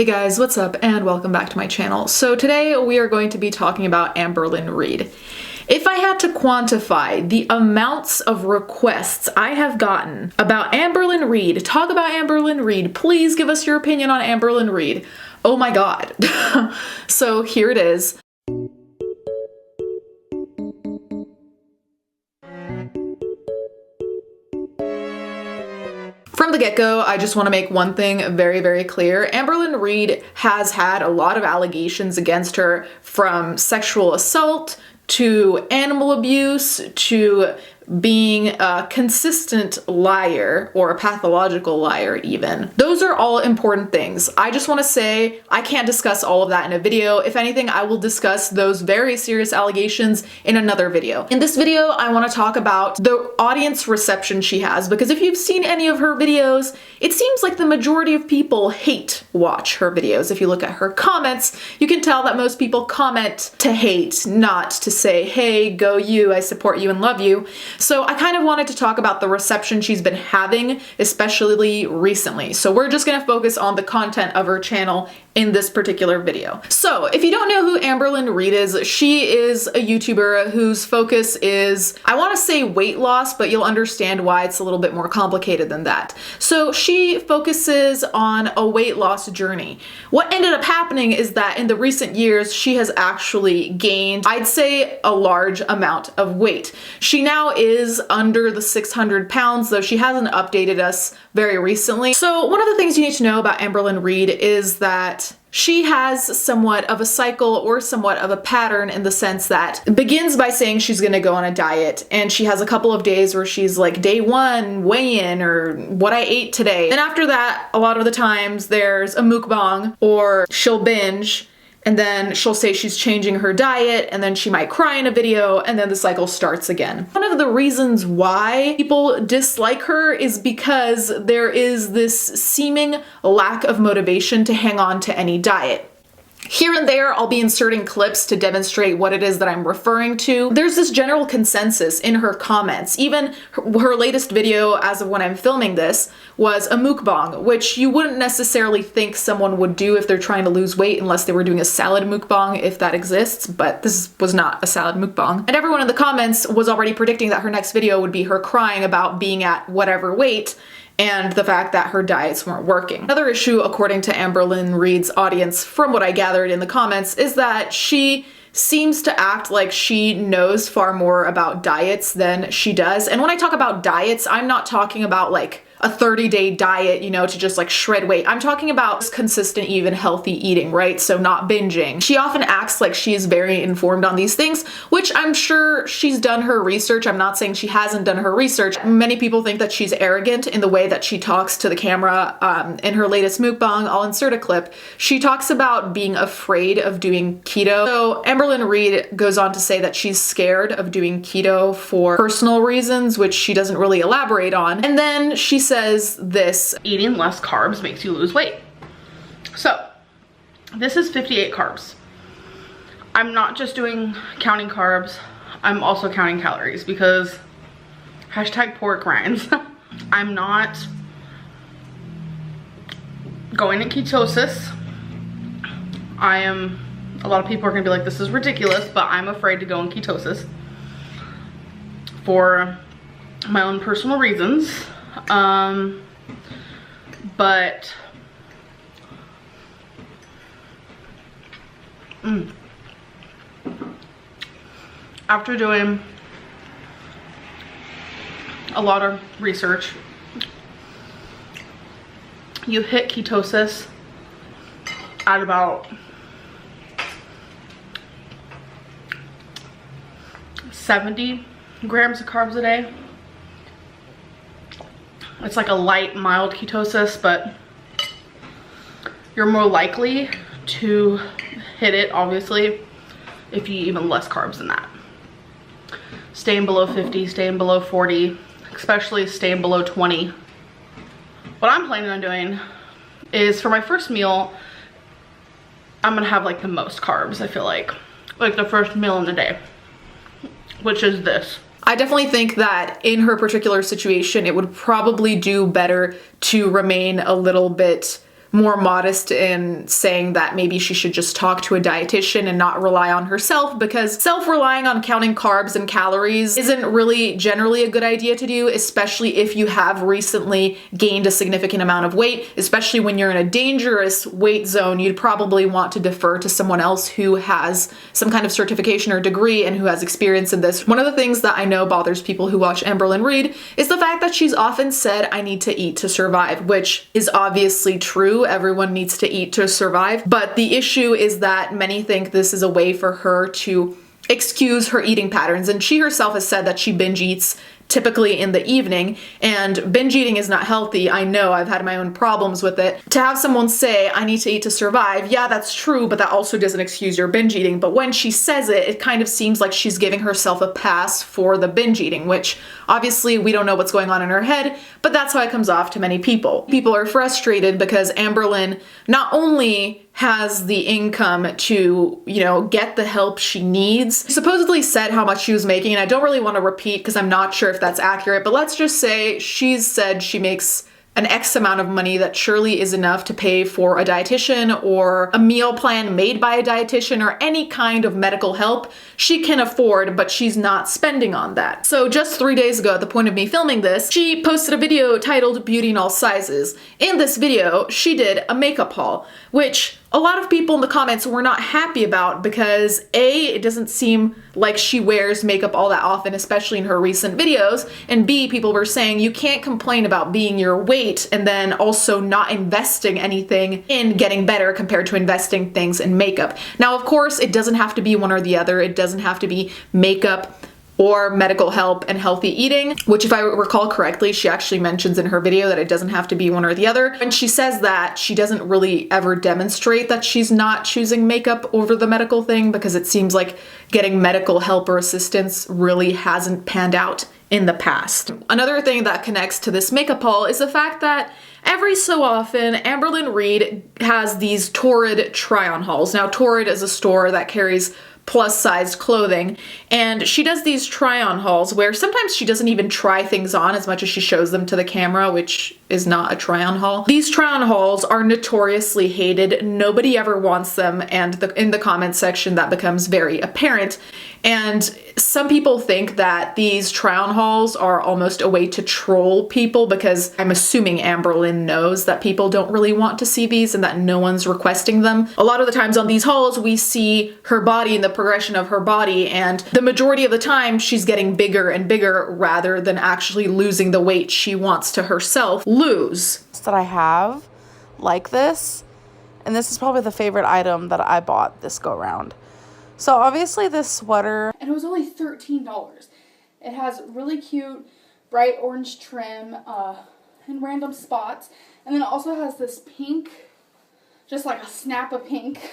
Hey guys, what's up and welcome back to my channel. So today we are going to be talking about Amberlynn Reid. If I had to quantify the amounts of requests I have gotten about Amberlynn Reid, talk about Amberlynn Reid, please give us your opinion on Amberlynn Reid. Oh my god. So here it is. From the get-go, I just want to make one thing very, very clear. Amberlynn Reid has had a lot of allegations against her, from sexual assault to animal abuse to being a consistent liar, or a pathological liar even. Those are all important things. I just want to say I can't discuss all of that in a video. If anything, I will discuss those very serious allegations in another video. In this video, I want to talk about the audience reception she has, because if you've seen any of her videos, it seems like the majority of people hate watch her videos. If you look at her comments, you can tell that most people comment to hate, not to say, hey, go you, I support you and love you. So I kind of wanted to talk about the reception she's been having, especially recently. So we're just gonna focus on the content of her channel in this particular video. So if you don't know who Amberlynn Reid is, she is a YouTuber whose focus is, I want to say weight loss, but you'll understand why it's a little bit more complicated than that. So she focuses on a weight loss journey. What ended up happening is that in the recent years, she has actually gained, I'd say, a large amount of weight. She now is under the 600 pounds, though she hasn't updated us very recently. So one of the things you need to know about Amberlynn Reid is that she has somewhat of a cycle, or somewhat of a pattern, in the sense that it begins by saying she's gonna go on a diet, and she has a couple of days where she's like, day one, weigh-in, or what I ate today. And after that, a lot of the times there's a mukbang, or she'll binge, and then she'll say she's changing her diet, and then she might cry in a video, and then the cycle starts again. One of the reasons why people dislike her is because there is this seeming lack of motivation to hang on to any diet. Here and there, I'll be inserting clips to demonstrate what it is that I'm referring to. There's this general consensus in her comments. Even her latest video, as of when I'm filming this, was a mukbang, which you wouldn't necessarily think someone would do if they're trying to lose weight, unless they were doing a salad mukbang, if that exists, but this was not a salad mukbang. And everyone in the comments was already predicting that her next video would be her crying about being at whatever weight, and the fact that her diets weren't working. Another issue, according to Amberlynn Reid's audience, from what I gathered in the comments, is that she seems to act like she knows far more about diets than she does. And when I talk about diets, I'm not talking about like a 30-day diet, you know, to just like shred weight. I'm talking about consistent, even healthy eating, right? So not binging. She often acts like she's very informed on these things, which I'm sure she's done her research. I'm not saying she hasn't done her research. Many people think that she's arrogant in the way that she talks to the camera. In her latest mukbang, I'll insert a clip, she talks about being afraid of doing keto. So Amberlynn Reid goes on to say that she's scared of doing keto for personal reasons, which she doesn't really elaborate on. And then she says this: eating less carbs makes you lose weight. So this is 58 carbs. I'm not just counting carbs, I'm also counting calories, because hashtag pork rinds. I'm not going to ketosis. A lot of people are gonna be like, this is ridiculous, but I'm afraid to go in ketosis for my own personal reasons. But after doing a lot of research, you hit ketosis at about 70 grams of carbs a day. It's like a light, mild ketosis, but you're more likely to hit it, obviously, if you eat even less carbs than that. Staying below 50, staying below 40, especially staying below 20. What I'm planning on doing is, for my first meal, I'm gonna have like the most carbs, I feel like the first meal in the day, which is this. I definitely think that in her particular situation, it would probably do better to remain a little bit more modest in saying that maybe she should just talk to a dietitian and not rely on herself, because self-relying on counting carbs and calories isn't really generally a good idea to do, especially if you have recently gained a significant amount of weight. Especially when you're in a dangerous weight zone, you'd probably want to defer to someone else who has some kind of certification or degree and who has experience in this. One of the things that I know bothers people who watch Amberlynn Reid is the fact that she's often said, "I need to eat to survive," which is obviously true. Everyone needs to eat to survive. But the issue is that many think this is a way for her to excuse her eating patterns. And she herself has said that she binge eats typically in the evening, and binge eating is not healthy. I know, I've had my own problems with it. To have someone say, "I need to eat to survive," yeah, that's true, but that also doesn't excuse your binge eating. But when she says it, it kind of seems like she's giving herself a pass for the binge eating, which obviously we don't know what's going on in her head, but that's how it comes off to many people. People are frustrated because Amberlynn not only has the income to, get the help she needs. She supposedly said how much she was making, and I don't really want to repeat because I'm not sure if that's accurate, but let's just say she's said she makes an X amount of money that surely is enough to pay for a dietitian or a meal plan made by a dietitian or any kind of medical help she can afford, but she's not spending on that. So just 3 days ago, at the point of me filming this, she posted a video titled "Beauty in All Sizes." In this video, she did a makeup haul, which a lot of people in the comments were not happy about because A, it doesn't seem like she wears makeup all that often, especially in her recent videos, and B, people were saying you can't complain about being your weight and then also not investing anything in getting better compared to investing things in makeup. Now, of course, it doesn't have to be one or the other. It doesn't have to be makeup or medical help and healthy eating, which if I recall correctly, she actually mentions in her video that it doesn't have to be one or the other. And she says that she doesn't really ever demonstrate that she's not choosing makeup over the medical thing because it seems like getting medical help or assistance really hasn't panned out in the past. Another thing that connects to this makeup haul is the fact that every so often, Amberlynn Reid has these Torrid try-on hauls. Now, Torrid is a store that carries plus-sized clothing, and she does these try-on hauls where sometimes she doesn't even try things on as much as she shows them to the camera, which is not a try-on haul. These try-on hauls are notoriously hated. Nobody ever wants them, and in the comment section that becomes very apparent. And some people think that these try-on hauls are almost a way to troll people because I'm assuming Amberlynn knows that people don't really want to see these and that no one's requesting them. A lot of the times on these hauls, we see her body and the progression of her body, and the majority of the time she's getting bigger and bigger rather than actually losing the weight she wants to herself lose. That I have like this, and this is probably the favorite item that I bought this go round. So obviously this sweater, and it was only $13. It has really cute bright orange trim and random spots, and then it also has this pink, just like a snap of pink.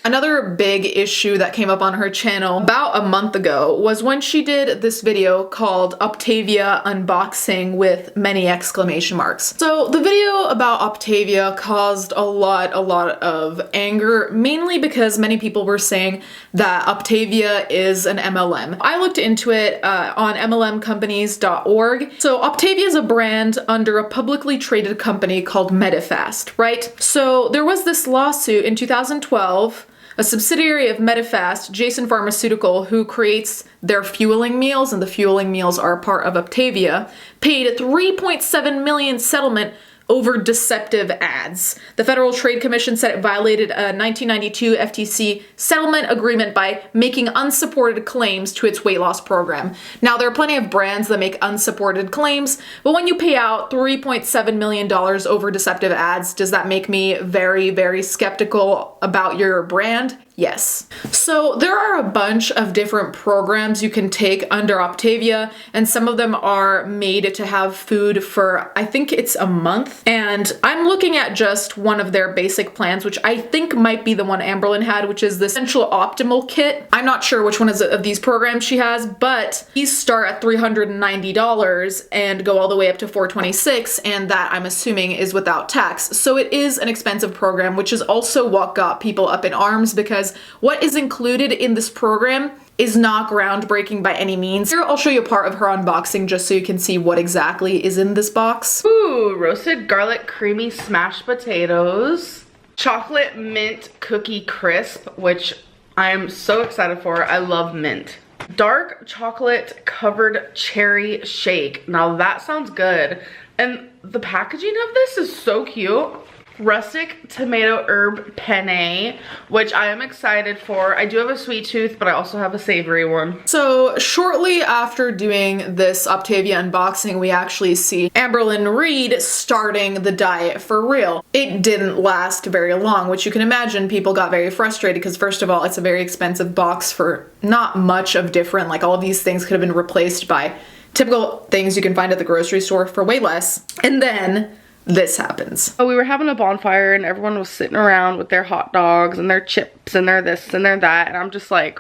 Another big issue that came up on her channel about a month ago was when she did this video called Optavia Unboxing with many exclamation marks. So the video about Optavia caused a lot of anger, mainly because many people were saying that Optavia is an MLM. I looked into it on MLMcompanies.org. So Optavia is a brand under a publicly traded company called Medifast, right? So there was this lawsuit in 2012. A subsidiary of Medifast, Jason Pharmaceutical, who creates their fueling meals, and the fueling meals are part of Optavia, paid a $3.7 million settlement over deceptive ads. The Federal Trade Commission said it violated a 1992 FTC settlement agreement by making unsupported claims to its weight loss program. Now, there are plenty of brands that make unsupported claims, but when you pay out $3.7 million over deceptive ads, does that make me very, very skeptical about your brand? Yes. So there are a bunch of different programs you can take under Optavia, and some of them are made to have food for, I think it's a month. And I'm looking at just one of their basic plans, which I think might be the one Amberlynn had, which is the Essential Optimal Kit. I'm not sure which one of these programs she has, but these start at $390 and go all the way up to $426, and that I'm assuming is without tax. So it is an expensive program, which is also what got people up in arms, because what is included in this program is not groundbreaking by any means. Here, I'll show you a part of her unboxing just so you can see what exactly is in this box. Ooh, Ooh, roasted garlic creamy smashed potatoes. Chocolate mint cookie crisp, which I am so excited for. I love mint. Dark chocolate covered cherry shake. Now that sounds good. And the packaging of this is so cute. Rustic tomato herb penne, which I am excited for. I do have a sweet tooth, but I also have a savory one. So shortly after doing this Optavia unboxing, we actually see Amberlynn Reid starting the diet for real. It didn't last very long, which you can imagine people got very frustrated because first of all, it's a very expensive box for not much of different, like all of these things could have been replaced by typical things you can find at the grocery store for way less. And then this happens. So we were having a bonfire and everyone was sitting around with their hot dogs and their chips and their this and their that, and I'm just like,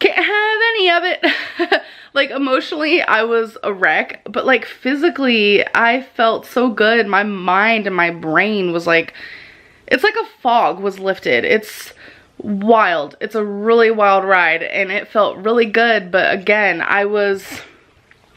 can't have any of it. Like emotionally I was a wreck, but like physically I felt so good. My mind and my brain was like, it's like a fog was lifted. It's wild. It's a really wild ride and it felt really good, but again, I was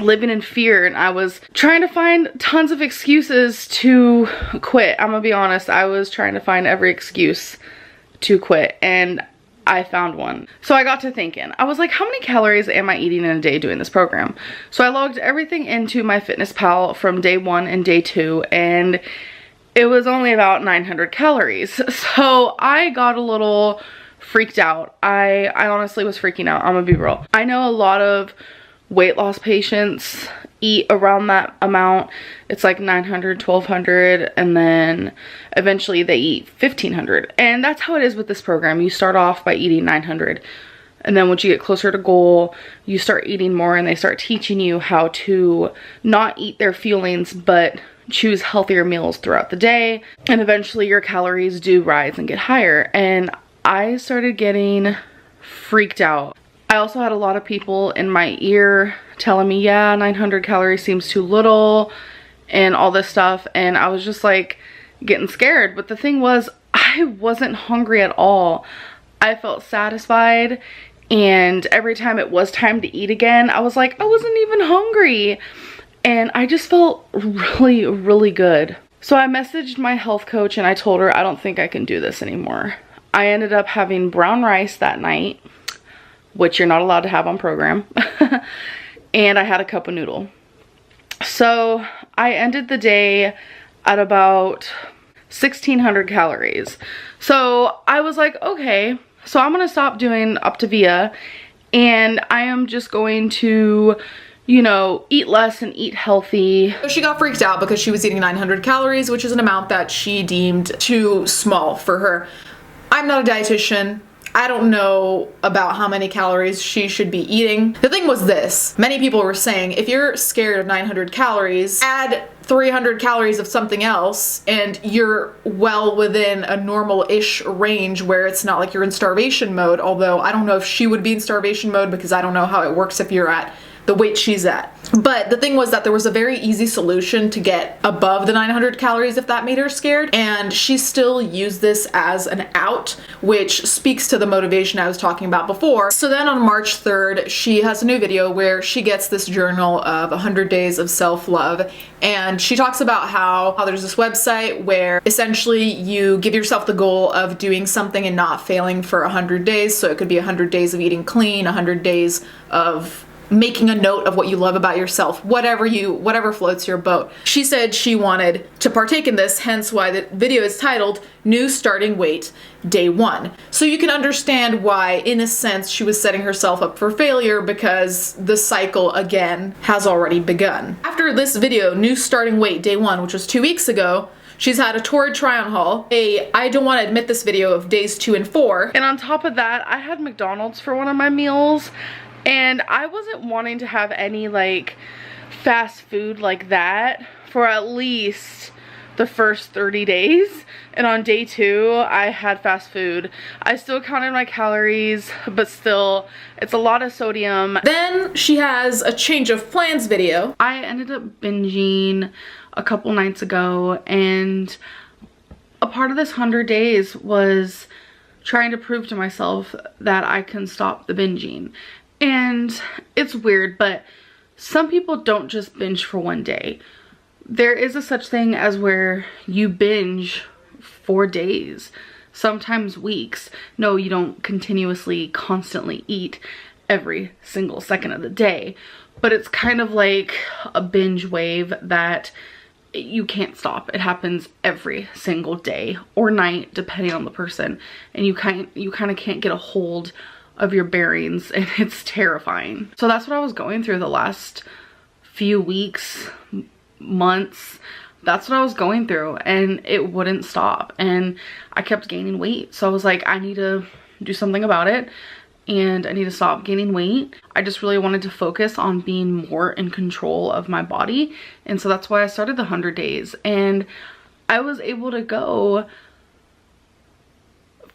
living in fear and I was trying to find tons of excuses to quit. I'm gonna be honest, I was trying to find every excuse to quit and I found one. So I got to thinking, I was like, how many calories am I eating in a day doing this program? So I logged everything into MyFitnessPal from day 1 and day 2 and it was only about 900 calories. So I got a little freaked out. I honestly was freaking out, I'm gonna be real. I know a lot of weight loss patients eat around that amount. It's like 900, 1200, and then eventually they eat 1500. And that's how it is with this program. You start off by eating 900. And then once you get closer to goal, you start eating more and they start teaching you how to not eat their feelings, but choose healthier meals throughout the day. And eventually your calories do rise and get higher. And I started getting freaked out. I also had a lot of people in my ear telling me, yeah, 900 calories seems too little and all this stuff. And I was just like getting scared. But the thing was, I wasn't hungry at all. I felt satisfied. And every time it was time to eat again, I was like, I wasn't even hungry. And I just felt really, really good. So I messaged my health coach and I told her, I don't think I can do this anymore. I ended up having brown rice that night, which you're not allowed to have on program. And I had a cup of noodle. So I ended the day at about 1600 calories. So I was like, okay, so I'm gonna stop doing Optavia and I am just going to, you know, eat less and eat healthy. So she got freaked out because she was eating 900 calories, which is an amount that she deemed too small for her. I'm not a dietitian. I don't know about how many calories she should be eating. The thing was this, many people were saying, if you're scared of 900 calories, add 300 calories of something else and you're well within a normal-ish range where it's not like you're in starvation mode, although I don't know if she would be in starvation mode because I don't know how it works if you're at the weight she's at. But the thing was that there was a very easy solution to get above the 900 calories if that made her scared, and she still used this as an out, which speaks to the motivation I was talking about before. So then on March 3rd, she has a new video where she gets this journal of 100 days of self-love, and she talks about how there's this website where essentially you give yourself the goal of doing something and not failing for 100 days. So it could be 100 days of eating clean, 100 days of making a note of what you love about yourself, whatever floats your boat. She said she wanted to partake in this, hence why the video is titled New Starting Weight Day 1. So you can understand why, in a sense, she was setting herself up for failure because the cycle, again, has already begun. After this video, New Starting Weight Day 1, which was 2 weeks ago, she's had a torrid try-on haul, I don't want to admit this video of days 2 and 4. And on top of that, I had McDonald's for one of my meals. And I wasn't wanting to have any like fast food like that for at least the first 30 days. And on day 2, I had fast food. I still counted my calories, but still, it's a lot of sodium. Then she has a change of plans video. I ended up binging a couple nights ago, and a part of this 100 days was trying to prove to myself that I can stop the binging. And it's weird, but some people don't just binge for one day. There is a such thing as where you binge for days, sometimes weeks. No, you don't continuously, constantly eat every single second of the day, but it's kind of like a binge wave that you can't stop. It happens every single day or night, depending on the person, and you kind of can't get a hold of your bearings, and it's terrifying. So that's what I was going through the last few weeks, months. That's what I was going through, and it wouldn't stop, and I kept gaining weight. So I was like, I need to do something about it, and I need to stop gaining weight. I just really wanted to focus on being more in control of my body, and so that's why I started the 100 days, and I was able to go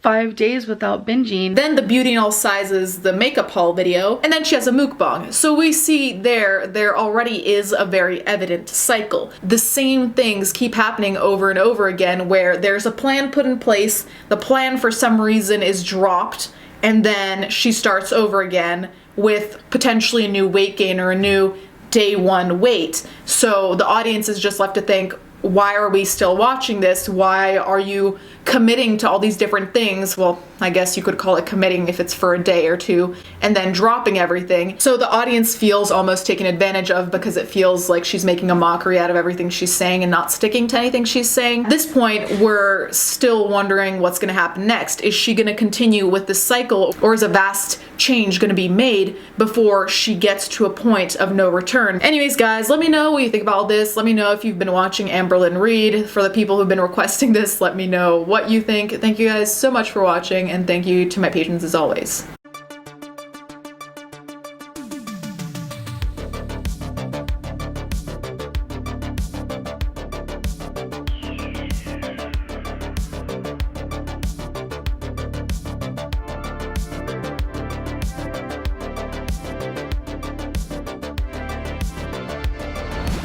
5 days without binging. Then the Beauty in All Sizes, the makeup haul video, and then she has a mukbang. So we see there already is a very evident cycle. The same things keep happening over and over again, where there's a plan put in place, the plan for some reason is dropped, and then she starts over again with potentially a new weight gain or a new day one weight. So the audience is just left to think, why are we still watching this? Why are you committing to all these different things? Well, I guess you could call it committing if it's for a day or two, and then dropping everything. So the audience feels almost taken advantage of because it feels like she's making a mockery out of everything she's saying and not sticking to anything she's saying. At this point, we're still wondering what's going to happen next. Is she going to continue with this cycle, or is a vast change going to be made before she gets to a point of no return? Anyways, guys, let me know what you think about all this. Let me know if you've been watching Amberlynn Reid. For the people who've been requesting this, let me know what you think. Thank you guys so much for watching, and thank you to my patrons as always.